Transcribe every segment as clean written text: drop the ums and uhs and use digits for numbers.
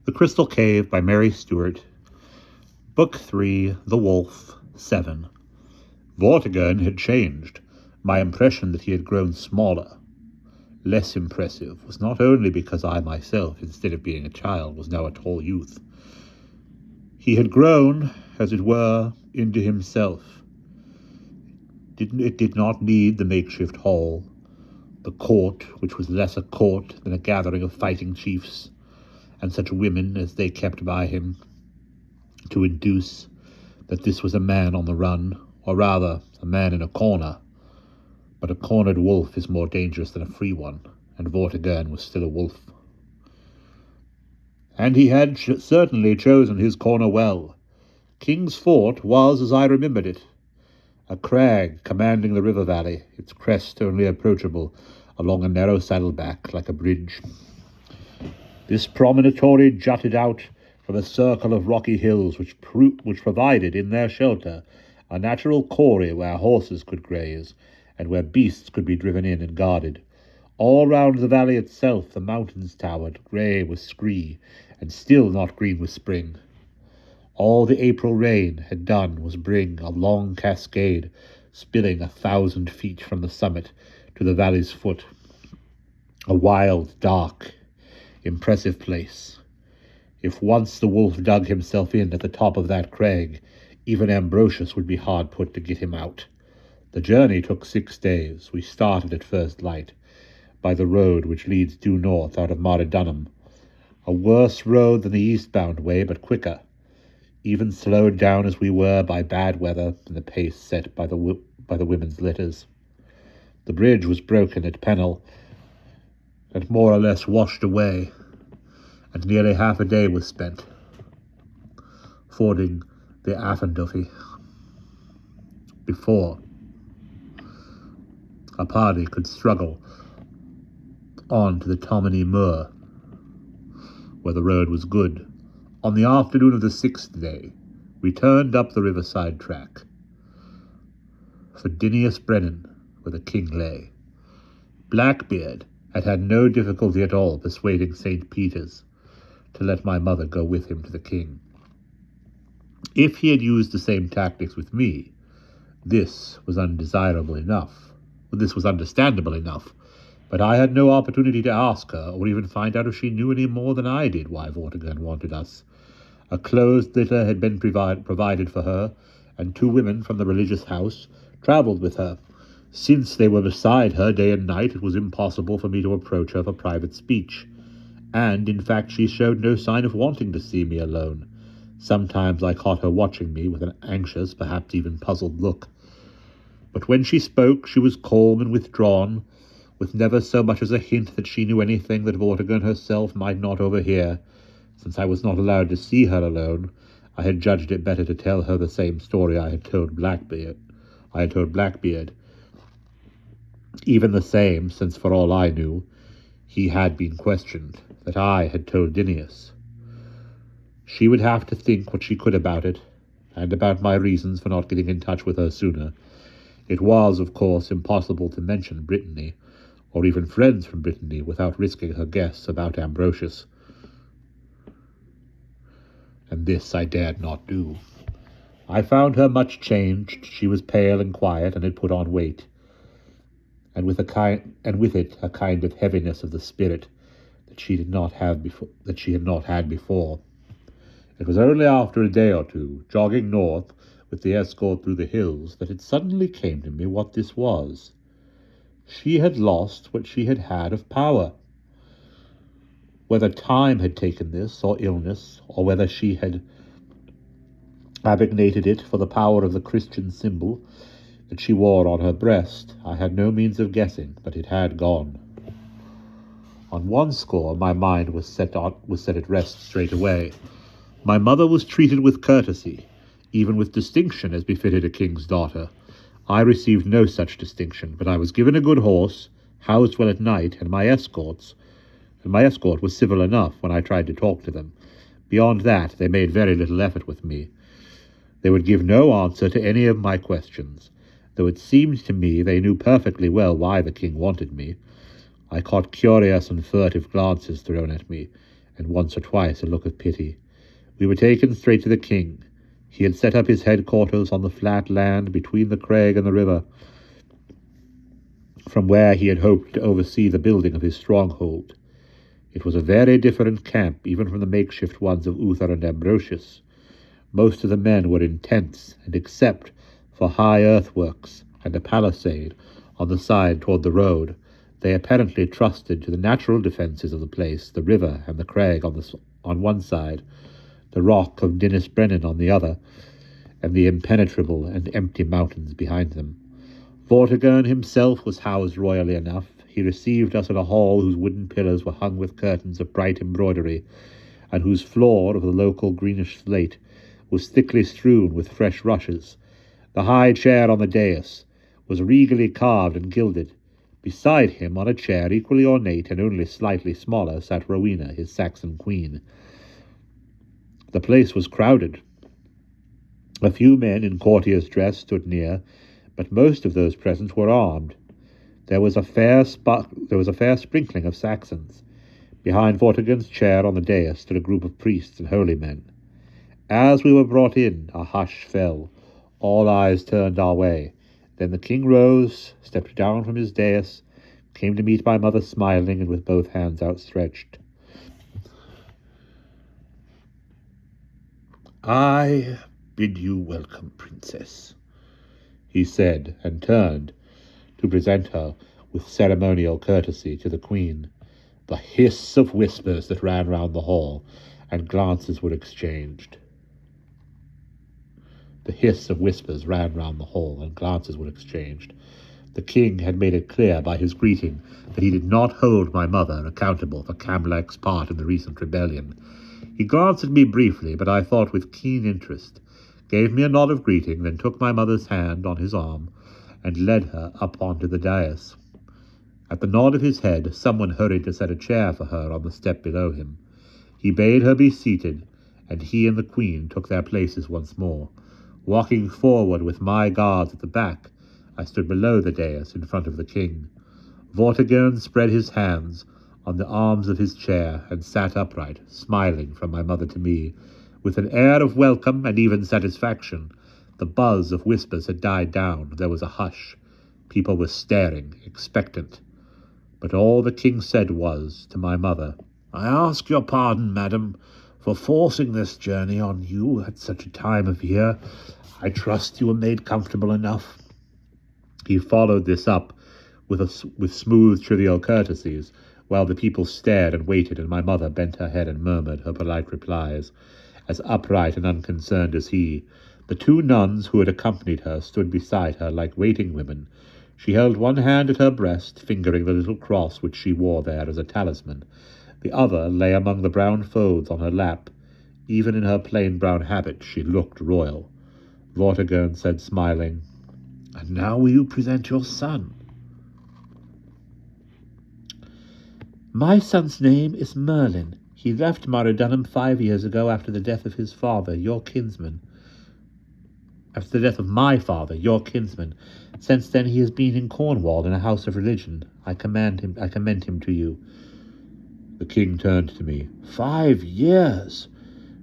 The Crystal Cave by Mary Stewart. Book 3, The Wolf, 7. Vortigern had changed. My impression that he had grown smaller, less impressive, was not only because I myself, instead of being a child, was now a tall youth. He had grown, as it were, into himself. It did not need the makeshift hall, the court, which was less a court than a gathering of fighting chiefs, and such women as they kept by him, to induce that this was a man on the run, or rather, a man in a corner. But a cornered wolf is more dangerous than a free one, and Vortigern was still a wolf. And he had certainly chosen his corner well. King's Fort was, as I remembered it, a crag commanding the river valley, its crest only approachable along a narrow saddleback like a bridge. This promontory jutted out from a circle of rocky hills which provided, in their shelter, a natural quarry where horses could graze, and where beasts could be driven in and guarded. All round the valley itself the mountains towered, grey with scree, and still not green with spring. All the April rain had done was bring a long cascade, spilling 1,000 feet from the summit to the valley's foot. A wild, dark, impressive place. If once the wolf dug himself in at the top of that crag, even Ambrosius would be hard put to get him out. The journey took 6 days. We started at first light, by the road which leads due north out of Maridunum, a worse road than the eastbound way, but quicker, even slowed down as we were by bad weather and the pace set by the women's litters. The bridge was broken at Pennell, and more or less washed away, and nearly half a day was spent fording the Affenduffy before a party could struggle on to the Tominey Moor, where the road was good. On the afternoon of the 6th day, we turned up the riverside track for Dinius Brennan, where the king lay. Blackbeard had had no difficulty at all persuading St. Peter's to let my mother go with him to the king. If he had used the same tactics with me, this was undesirable enough. This was understandable enough, but I had no opportunity to ask her, or even find out if she knew any more than I did why Vortigern wanted us. A closed litter had been provided for her, and 2 women from the religious house travelled with her. Since they were beside her day and night, it was impossible for me to approach her for private speech, and, in fact, she showed no sign of wanting to see me alone. Sometimes I caught her watching me with an anxious, perhaps even puzzled look. But when she spoke, she was calm and withdrawn, with never so much as a hint that she knew anything that Vortigern herself might not overhear. Since I was not allowed to see her alone, I had judged it better to tell her the same story I had told Blackbeard. Even the same, since for all I knew, he had been questioned, that I had told Dinius. She would have to think what she could about it, and about my reasons for not getting in touch with her sooner. It was, of course, impossible to mention Brittany, or even friends from Brittany, without risking her guess about Ambrosius. And this I dared not do. I found her much changed. She was pale and quiet, and had put on weight, and with it a kind of heaviness of the spirit that she had not had before. It was only after a day or two, jogging north with the escort through the hills, that it suddenly came to me what this was. She had lost what she had had of power. Whether time had taken this, or illness, or whether she had abnegated it for the power of the Christian symbol that she wore on her breast, I had no means of guessing, but it had gone. On one score my mind was set at rest straight away. My mother was treated with courtesy, even with distinction, as befitted a king's daughter. I received no such distinction, but I was given a good horse, housed well at night, and my escort was civil enough when I tried to talk to them. Beyond that, they made very little effort with me. They would give no answer to any of my questions, though it seemed to me they knew perfectly well why the king wanted me. I caught curious and furtive glances thrown at me, and once or twice a look of pity. We were taken straight to the king. He had set up his headquarters on the flat land between the crag and the river, from where he had hoped to oversee the building of his stronghold. It was a very different camp, even from the makeshift ones of Uther and Ambrosius. Most of the men were in tents, and except for high earthworks and a palisade on the side toward the road, they apparently trusted to the natural defences of the place, the river and the crag on one side, the rock of Dinas Brennan on the other, and the impenetrable and empty mountains behind them. Vortigern himself was housed royally enough. He received us in a hall whose wooden pillars were hung with curtains of bright embroidery, and whose floor of the local greenish slate was thickly strewn with fresh rushes. The high chair on the dais was regally carved and gilded. Beside him, on a chair equally ornate and only slightly smaller, sat Rowena, his Saxon queen. The place was crowded. A few men in courtier's dress stood near, but most of those present were armed. There was a fair sprinkling of Saxons. Behind Vortigern's chair on the dais stood a group of priests and holy men. As we were brought in, a hush fell. All eyes turned our way. Then the king rose, stepped down from his dais, came to meet my mother smiling and with both hands outstretched. "I bid you welcome, princess," he said, and turned to present her with ceremonial courtesy to the queen. The hiss of whispers that ran round the hall, and glances were exchanged. The hiss of whispers ran round the hall, and glances were exchanged. The king had made it clear by his greeting that he did not hold my mother accountable for Camlech's part in the recent rebellion. He glanced at me briefly, but I thought with keen interest, gave me a nod of greeting, then took my mother's hand on his arm and led her up onto the dais. At the nod of his head, someone hurried to set a chair for her on the step below him. He bade her be seated, and he and the queen took their places once more. Walking forward with my guards at the back, I stood below the dais in front of the king. Vortigern spread his hands on the arms of his chair and sat upright, smiling from my mother to me, with an air of welcome and even satisfaction. The buzz of whispers had died down. There was a hush. People were staring, expectant. But all the king said was, to my mother, "I ask your pardon, madam, for forcing this journey on you at such a time of year. I trust you were made comfortable enough." He followed this up with smooth, trivial courtesies, while the people stared and waited, and my mother bent her head and murmured her polite replies, as upright and unconcerned as he. The two nuns who had accompanied her stood beside her like waiting women. She held one hand at her breast, fingering the little cross which she wore there as a talisman. The other lay among the brown folds on her lap. Even in her plain brown habit she looked royal. Vortigern said, smiling, "And now will you present your son?" "My son's name is Merlin. He left Maridunham 5 years ago after the death of his father, your kinsman. After the death of my father, your kinsman. Since then he has been in Cornwall in a house of religion. I commend him to you." The king turned to me. 5 years!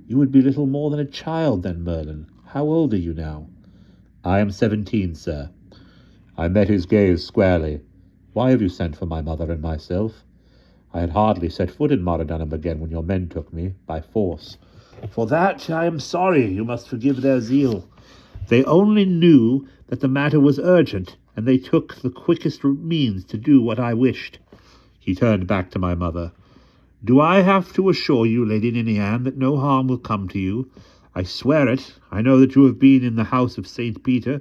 You would be little more than a child then, Merlin. How old are you now?" "I am 17, sir." I met his gaze squarely. "Why have you sent for my mother and myself?" "I had hardly set foot in Maridunham again when your men took me, by force." "For that I am sorry. You must forgive their zeal. They only knew that the matter was urgent, and they took the quickest means to do what I wished." He turned back to my mother. "Do I have to assure you, Lady Ninian, that no harm will come to you? I swear it. I know that you have been in the house of St. Peter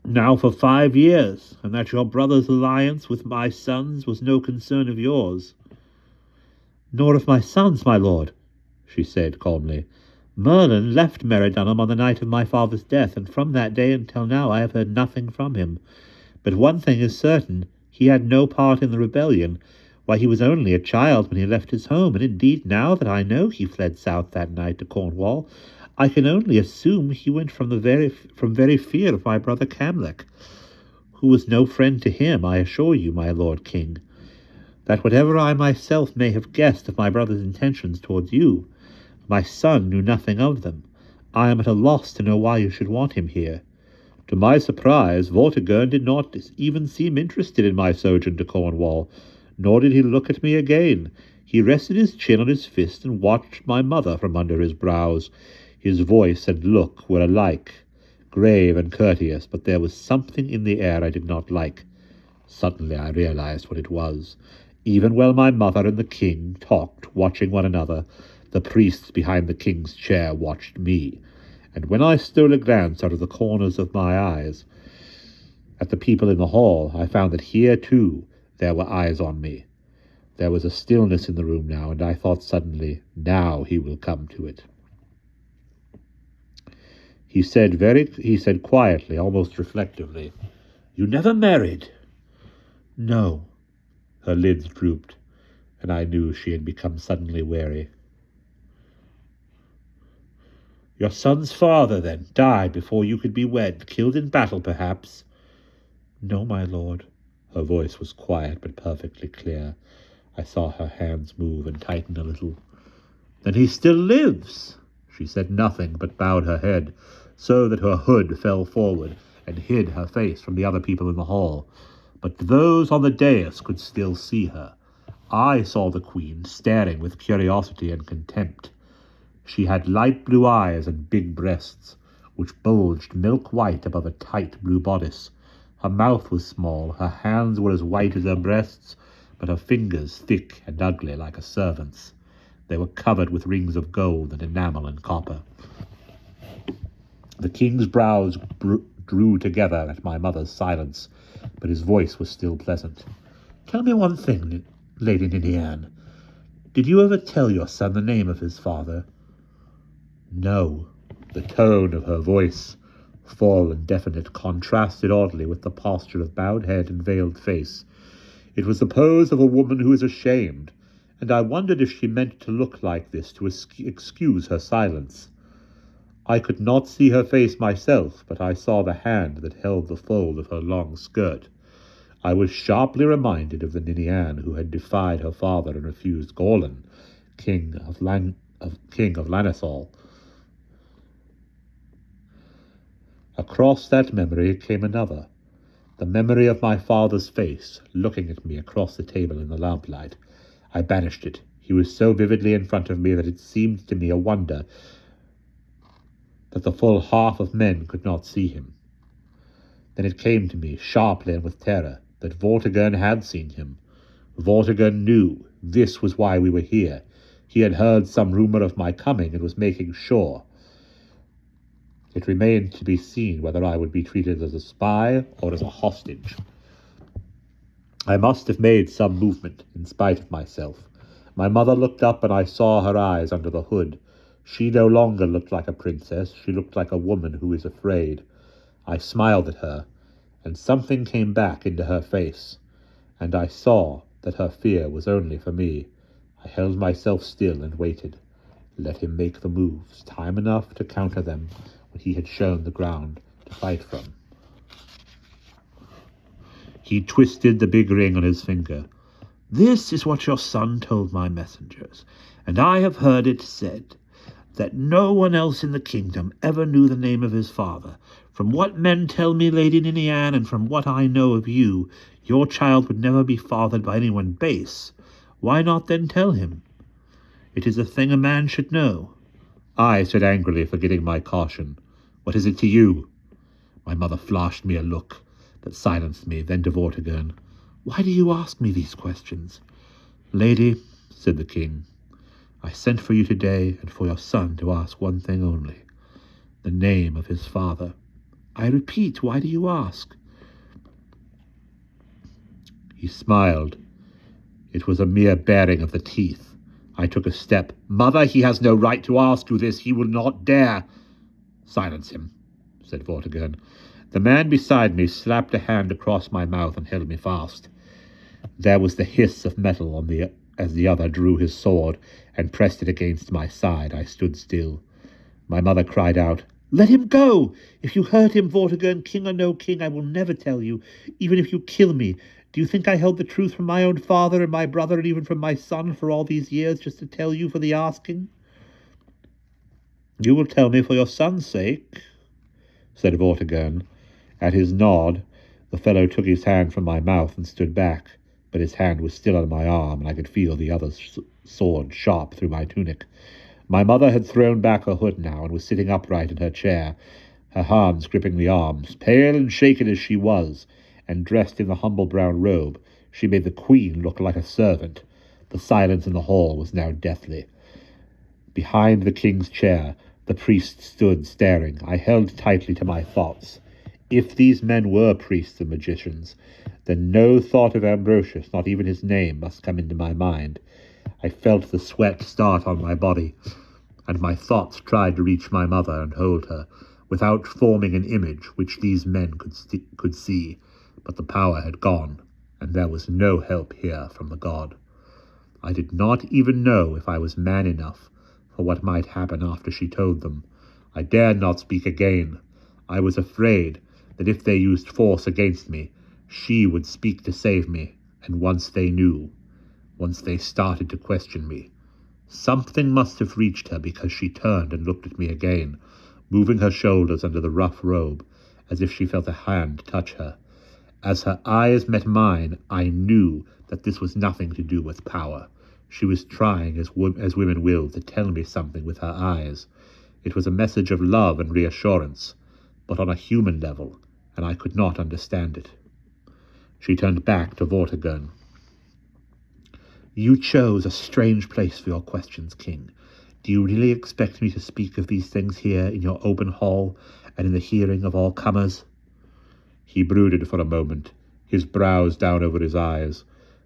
now for 5 years, and that your brother's alliance with my sons was no concern of yours." "Nor of my sons, my lord," she said calmly. "Merlin left Maridunham on the night of my father's death, and from that day until now I have heard nothing from him. But one thing is certain, he had no part in the rebellion. Why, he was only a child when he left his home, and indeed now that I know he fled south that night to Cornwall, I can only assume he went from very fear of my brother Camlech, who was no friend to him, I assure you, my lord king. that whatever I myself may have guessed of my brother's intentions towards you, my son knew nothing of them. I am at a loss to know why you should want him here. To my surprise, Vortigern did not even seem interested in my sojourn to Cornwall, nor did he look at me again. He rested his chin on his fist and watched my mother from under his brows. His voice and look were alike, grave and courteous, but there was something in the air I did not like. Suddenly I realized what it was. Even while my mother and the king talked, watching one another, the priests behind the king's chair watched me, and when I stole a glance out of the corners of my eyes at the people in the hall, I found that here, too, there were eyes on me. There was a stillness in the room now, and I thought suddenly, now he will come to it. He said quietly, almost reflectively, "You never married?" "No." Her lids drooped, and I knew she had become suddenly wary. "Your son's father, then, died before you could be wed, killed in battle, perhaps?" "No, my lord." Her voice was quiet but perfectly clear. I saw her hands move and tighten a little. "Then he still lives?" She said nothing, but bowed her head, so that her hood fell forward and hid her face from the other people in the hall. But those on the dais could still see her. I saw the queen staring with curiosity and contempt. She had light blue eyes and big breasts, which bulged milk-white above a tight blue bodice. Her mouth was small, her hands were as white as her breasts, but her fingers thick and ugly like a servant's. They were covered with rings of gold and enamel and copper. The king's brows drew together at my mother's silence, but his voice was still pleasant. "Tell me one thing, Lady Ninian. Did you ever tell your son the name of his father?" "No." The tone of her voice, full and definite, contrasted oddly with the posture of bowed head and veiled face. It was the pose of a woman who is ashamed, and I wondered if she meant to look like this to excuse her silence. I could not see her face myself, but I saw the hand that held the fold of her long skirt. I was sharply reminded of the Ninian who had defied her father and refused Gorlan, king of Lanisal. Across that memory came another, the memory of my father's face, looking at me across the table in the lamplight. I banished it. He was so vividly in front of me that it seemed to me a wonder that the full half of men could not see him. Then it came to me, sharply and with terror, that Vortigern had seen him. Vortigern knew this was why we were here. He had heard some rumor of my coming and was making sure. It remained to be seen whether I would be treated as a spy or as a hostage. I must have made some movement, in spite of myself. My mother looked up, and I saw her eyes under the hood. She no longer looked like a princess. She looked like a woman who is afraid. I smiled at her, and something came back into her face, and I saw that her fear was only for me. I held myself still and waited. Let him make the moves, time enough to counter them when he had shown the ground to fight from. He twisted the big ring on his finger. "This is what your son told my messengers, and I have heard it said that no one else in the kingdom ever knew the name of his father. From what men tell me, Lady Ninian, and from what I know of you, your child would never be fathered by anyone base. Why not then tell him? It is a thing a man should know." I said angrily, forgetting my caution, "What is it to you?" My mother flashed me a look that silenced me, then to Vortigern. "Why do you ask me these questions?" "Lady," said the king, "I sent for you today and for your son to ask one thing only, the name of his father. I repeat, why do you ask?" He smiled. It was a mere baring of the teeth. I took a step. "Mother, he has no right to ask you this. He will not dare." "Silence him," said Vortigern. The man beside me slapped a hand across my mouth and held me fast. There was the hiss of metal as the other drew his sword and pressed it against my side. I stood still. My mother cried out, Let him go! If you hurt him, Vortigern, king or no king, I will never tell you, even if you kill me. Do you think I held the truth from my own father and my brother and even from my son for all these years just to tell you for the asking? You will tell me for your son's sake, said Vortigern. At his nod, the fellow took his hand from my mouth and stood back, but his hand was still on my arm, and I could feel the other sword sharp through my tunic. My mother had thrown back her hood now and was sitting upright in her chair, her hands gripping the arms. Pale and shaken as she was, and dressed in the humble brown robe, she made the queen look like a servant. The silence in the hall was now deathly. Behind the king's chair, the priest stood staring. I held tightly to my thoughts. If these men were priests and magicians, then no thought of Ambrosius, not even his name, must come into my mind. I felt the sweat start on my body, and my thoughts tried to reach my mother and hold her, without forming an image which these men could see. But the power had gone, and there was no help here from the god. I did not even know if I was man enough for what might happen after she told them. I dared not speak again. I was afraid that if they used force against me, she would speak to save me, and once they knew, once they started to question me, something must have reached her, because she turned and looked at me again, moving her shoulders under the rough robe, as if she felt a hand touch her. As her eyes met mine, I knew that this was nothing to do with power. She was trying, as women will, to tell me something with her eyes. It was a message of love and reassurance, but on a human level, and I could not understand it. She turned back to Vortigern. You chose a strange place for your questions, King. Do you really expect me to speak of these things here in your open hall and in the hearing of all comers? He brooded for a moment, his brows down over his eyes.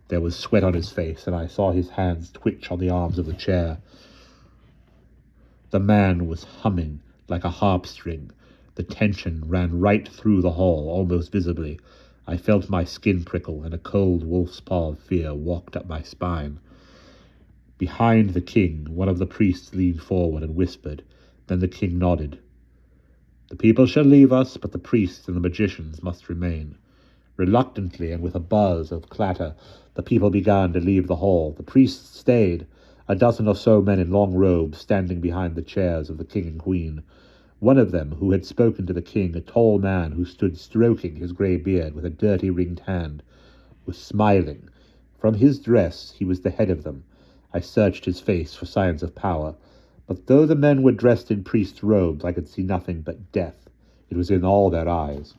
There was sweat on his face, and I saw his hands twitch on the arms of the chair. The man was humming like a harp string. The tension ran right through the hall, almost visibly. I felt my skin prickle, and a cold wolf's paw of fear walked up my spine. Behind the king, one of the priests leaned forward and whispered. Then the king nodded. The people shall leave us, but the priests and the magicians must remain. Reluctantly, and with a buzz of clatter, the people began to leave the hall. The priests stayed, a dozen or so men in long robes standing behind the chairs of the king and queen. One of them, who had spoken to the king, a tall man who stood stroking his grey beard with a dirty ringed hand, was smiling. From his dress, he was the head of them. I searched his face for signs of power, but though the men were dressed in priest's robes, I could see nothing but death. It was in all their eyes.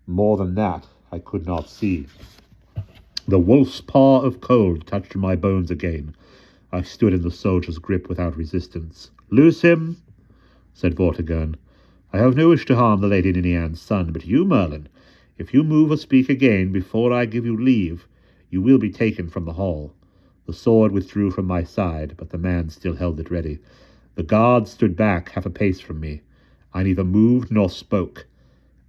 More than that, I could not see. The wolf's paw of cold touched my bones again. I stood in the soldier's grip without resistance. Loose him, said Vortigern. I have no wish to harm the Lady Ninian's son, but you, Merlin, if you move or speak again before I give you leave, you will be taken from the hall. The sword withdrew from my side, but the man still held it ready. The guard stood back half a pace from me. I neither moved nor spoke.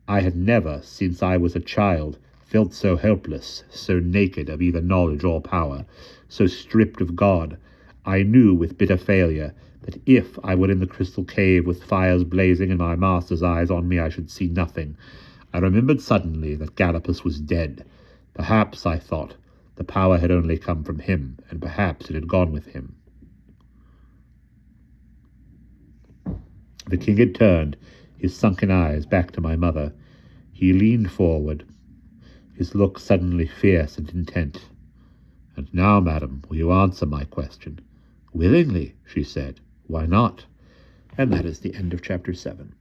I had never, since I was a child, felt so helpless, so naked of either knowledge or power, so stripped of God. I knew with bitter failure that if I were in the crystal cave with fires blazing and my master's eyes on me, I should see nothing. I remembered suddenly that Gallopus was dead. Perhaps, I thought, the power had only come from him, and perhaps it had gone with him. The king had turned, his sunken eyes back to my mother. He leaned forward, his look suddenly fierce and intent. And now, madam, will you answer my question? Willingly, she said. Why not? And that is the end of chapter 7.